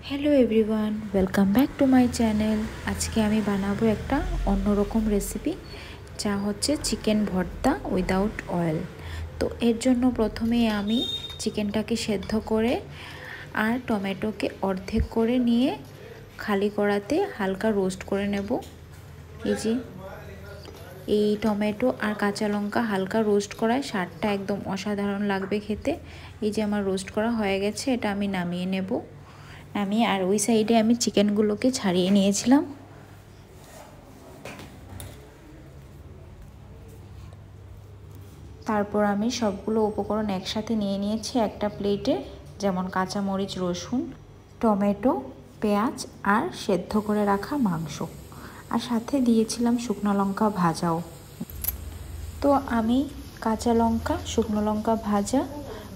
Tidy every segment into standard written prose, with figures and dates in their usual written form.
Hello everyone, welcome back to my channel. আজকে আমি বানাবো একটা অন্যরকম রেসিপি, যা হচ্ছে চিকেন ভর্তা উইদাউট অয়েল। তো এর জন্য প্রথমে আমি চিকেনটাকে সেদ্ধ করে আর টমেটোকে অর্ধেক করে নিয়ে খালি কড়াতে হালকা রোস্ট করে নেব। এই টমেটো আর কাঁচা লঙ্কা হালকা রোস্ট করায় স্বাদটা একদম অসাধারণ লাগবে খেতে। এই যে আমার রোস্ট করা হয়ে গেছে, এটা আমি নামিয়ে নেব। আর ওই সাইডে আমি চিকেনগুলোকে ছাড়িয়ে নিয়েছিলাম। তারপর আমি সবগুলো উপকরণ একসাথে নিয়ে নিয়েছি একটা প্লেটে, যেমন কাঁচামরিচ, রসুন, টমেটো, পেঁয়াজ আর সেদ্ধ করে রাখা মাংস, আর সাথে দিয়েছিলাম শুকনো লঙ্কা ভাজাও। তো আমি কাঁচা লঙ্কা, শুকনো লঙ্কা ভাজা,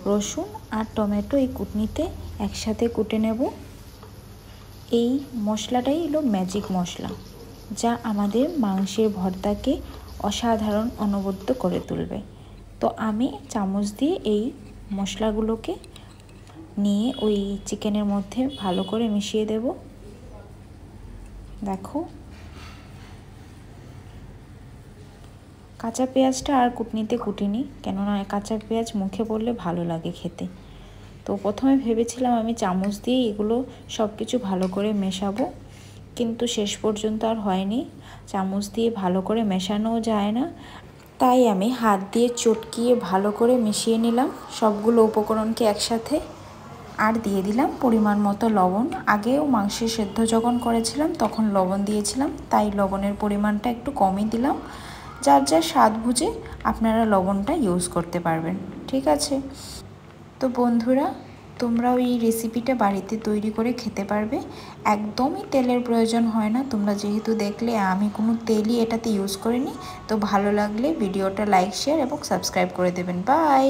রসুন আর টমেটো এই কুটনিতে একসাথে কুটে নেব। এই মশলাটাই হলো ম্যাজিক মশলা, যা আমাদের মাংসের ভর্তাকে অসাধারণ অনবদ্য করে তুলবে। তো আমি চামচ দিয়ে এই মশলাগুলোকে নিয়ে ওই চিকেনের মধ্যে ভালো করে মিশিয়ে দেব। দেখো, কাঁচা পেঁয়াজটা আর কুটনিতে কুটিনি, কেননা কাঁচা পেঁয়াজ মুখে পড়লে ভালো লাগে খেতে। তো প্রথমে ভেবেছিলাম আমি চামচ দিয়ে এগুলো সব কিছু ভালো করে মেশাবো, কিন্তু শেষ পর্যন্ত আর হয়নি। চামচ দিয়ে ভালো করে মেশানোও যায় না, তাই আমি হাত দিয়ে চটকিয়ে ভালো করে মিশিয়ে নিলাম সবগুলো উপকরণকে একসাথে। আর দিয়ে দিলাম পরিমাণ মতো লবণ। আগেও মাংসের সেদ্ধ যখন করেছিলাম তখন লবণ দিয়েছিলাম, তাই লবণের পরিমাণটা একটু কমই দিলাম। যার যার স্বাদ বুঝে আপনারা লবণটা ইউজ করতে পারবেন, ঠিক আছে? তো বন্ধুরা, তোমরাও এই রেসিপিটা বাড়িতে তৈরি করে খেতে পারবে। একদমই তেলের প্রয়োজন হয় না। তোমরা যেহেতু দেখলে আমি কোনো তেলই এটাতে ইউজ করিনি। তো ভালো লাগলে ভিডিওটা লাইক, শেয়ার এবং সাবস্ক্রাইব করে দেবেন। বাই।